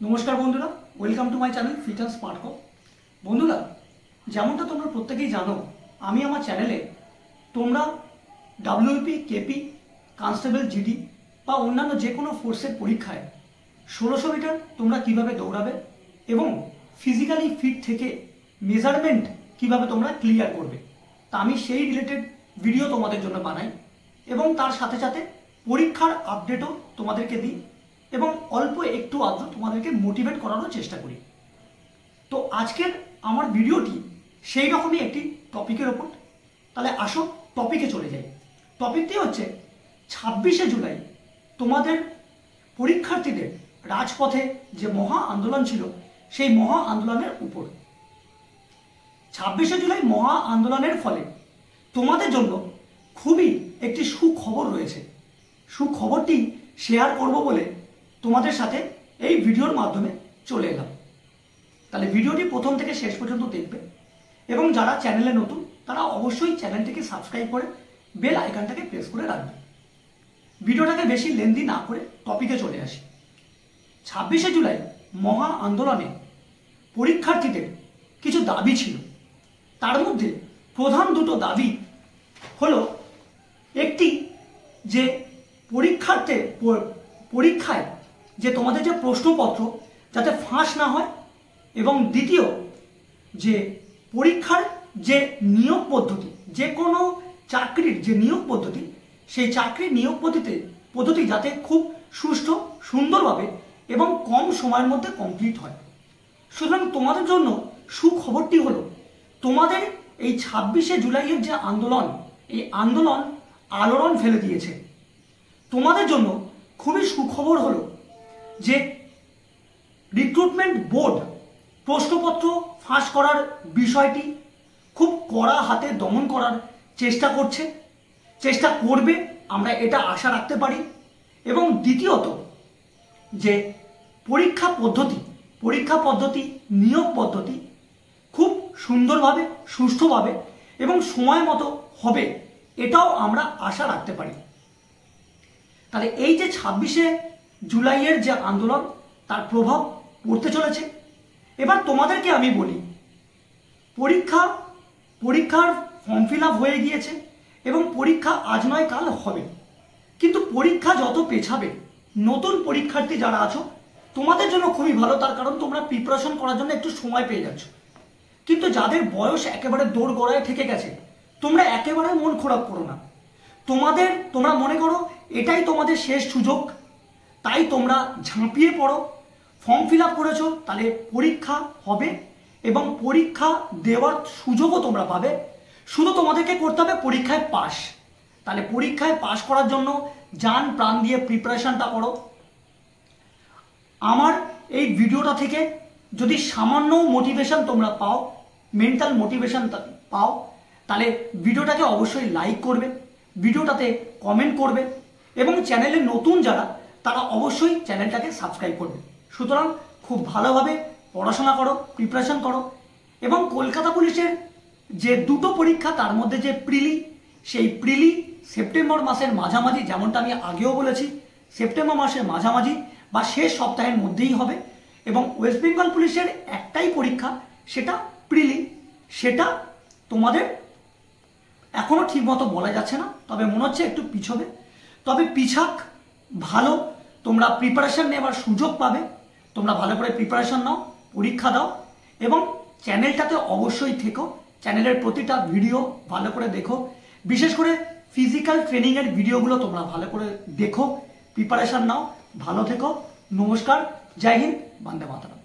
নমস্কার বন্ধুরা, welcome to my channel fit and smart co. বন্ধুরা, যেমনটা তোমরা প্রত্যেকেই জানো, আমি আমার চ্যানেলে তোমরা ডাব্লিউপি, কেপি, কনস্টেবল, জিডি বা অন্যান্য যে কোনো ফোর্সের পরীক্ষায় 1600 মিটার তোমরা কিভাবে দৌড়াবে এবং ফিজিক্যালি ফিট থেকে মেজারমেন্ট কিভাবে তোমরা ক্লিয়ার করবে, তা আমি সেই রিলেটেড ভিডিও তোমাদের জন্য বানাই এবং তার সাথে সাথে পরীক্ষার আপডেটও তোমাদেরকে দিই এবং অল্প একটু আধটু তোমাদেরকে মোটিভেট করানোর চেষ্টা করি। তো আজকের আমার ভিডিওটি সেই রকমই একটি টপিকের ওপর। তাহলে আসো টপিকে চলে যাই। টপিকটি হচ্ছে 26শে জুলাই তোমাদের পরীক্ষার্থীদের রাজপথে যে মহা আন্দোলন ছিল সেই মহা আন্দোলনের উপর। 26শে জুলাই মহা আন্দোলনের ফলে তোমাদের জন্য খুবই একটি সুখবর রয়েছে। সুখবরটি শেয়ার করব বলে তোমাদের সাথে এই ভিডিওর মাধ্যমে চলে এলাম। তাহলে ভিডিওটি প্রথম থেকে শেষ পর্যন্ত দেখবে এবং যারা চ্যানেলে নতুন তারা অবশ্যই চ্যানেলটিকে সাবস্ক্রাইব করে বেল আইকনটাকে প্রেস করে রাখবে। ভিডিওটাকে বেশি লেন্দি না করে টপিকে চলে আসি। 26শে জুলাই মহা আন্দোলনে পরীক্ষার্থীদের কিছু দাবি ছিল। তার মধ্যে প্রধান দুটো দাবি হলো, একটি যে পরীক্ষায় যে তোমাদের যে প্রশ্নপত্র যাতে ফাঁস না হয়, এবং দ্বিতীয় যে পরীক্ষার যে নিয়োগ পদ্ধতি, যে কোনো চাকরির যে নিয়োগ পদ্ধতি, সেই চাকরির নিয়োগ পদ্ধতি যাতে খুব সুষ্ঠু সুন্দরভাবে এবং কম সময়ের মধ্যে কমপ্লিট হয়। সুতরাং তোমাদের জন্য সুখবরটি হলো, তোমাদের এই 26শে জুলাইয়ের যে আন্দোলন, এই আন্দোলন আলোড়ন ফেলে দিয়েছে। তোমাদের জন্য খুবই সুখবর হলো যে রিক্রুটমেন্ট বোর্ড প্রশ্নপত্র ফাঁস করার বিষয়টি খুব কড়া হাতে দমন করার চেষ্টা করবে, আমরা এটা আশা রাখতে পারি। এবং দ্বিতীয়ত যে পরীক্ষা পদ্ধতি নিয়োগ পদ্ধতি খুব সুন্দরভাবে সুষ্ঠুভাবে এবং সময় মতো হবে, এটাও আমরা আশা রাখতে পারি। তাহলে এই যে 26শে জুলাইয়ের যে আন্দোলন, তার প্রভাব পড়তে চলেছে। এবার তোমাদেরকে আমি বলি, পরীক্ষার ফর্ম ফিল আপ হয়ে গিয়েছে এবং পরীক্ষা আজ নয় কাল হবে। কিন্তু পরীক্ষা যত পেছাবে, নতুন পরীক্ষার্থী যারা আছো তোমাদের জন্য খুবই ভালো, তার কারণ তোমরা প্রিপারেশন করার জন্য একটু সময় পেয়ে যাচ্ছ। কিন্তু যাদের বয়স একেবারে দৌড় গড়ায় ঠেকে গেছে, তোমরা একেবারে মন খারাপ করো না। তোমরা মনে করো এটাই তোমাদের শেষ সুযোগ, তাই তোমরা ঝাঁপিয়ে পড়ো। ফর্ম ফিল আপ করেছো, তাহলে পরীক্ষা হবে এবং পরীক্ষা দেওয়ার সুযোগও তোমরা পাবে। শুধু তোমাদেরকে করতে হবে পরীক্ষায় পাস। তাহলে পরীক্ষায় পাস করার জন্য জান প্রাণ দিয়ে প্রিপারেশনটা করো। আমার এই ভিডিওটা থেকে যদি সামান্য মোটিভেশন তোমরা পাও, মেন্টাল মোটিভেশন পাও, তাহলে ভিডিওটাকে অবশ্যই লাইক করবে, ভিডিওটাতে কমেন্ট করবে এবং চ্যানেলে নতুন যারা তারা অবশ্যই চ্যানেলটাকে সাবস্ক্রাইব করবে। সুতরাং খুব ভালোভাবে পড়াশোনা করো, প্রিপারেশন করো এবং কলকাতা পুলিশের যে দুটো পরীক্ষা, তার মধ্যে যে সেই প্রিলি সেপ্টেম্বর মাসের মাঝামাঝি, যেমনটা আমি আগেও বলেছি, সেপ্টেম্বর মাসের মাঝামাঝি বা শেষ সপ্তাহের মধ্যেই হবে। এবং ওয়েস্ট বেঙ্গল পুলিশের একটাই পরীক্ষা, সেটা প্রিলি, সেটা তোমাদের এখনো ঠিক মতো বলা যাচ্ছে না, তবে মনে হচ্ছে একটু পিছবে। তবে পিছাক, ভালো তোমরা প্রিপারেশন নেওয়ার সুযোগ পাবে। তোমরা ভালো করে প্রিপারেশন নাও, পরীক্ষা দাও এবং চ্যানেলটাতে অবশ্যই থেকো। চ্যানেলের প্রতিটা ভিডিও ভালো করে দেখো, বিশেষ করে ফিজিক্যাল ট্রেনিংয়ের ভিডিওগুলো তোমরা ভালো করে দেখো, প্রিপারেশন নাও। ভালো থেকো। নমস্কার, জয় হিন্দ, বন্দে মাতরম।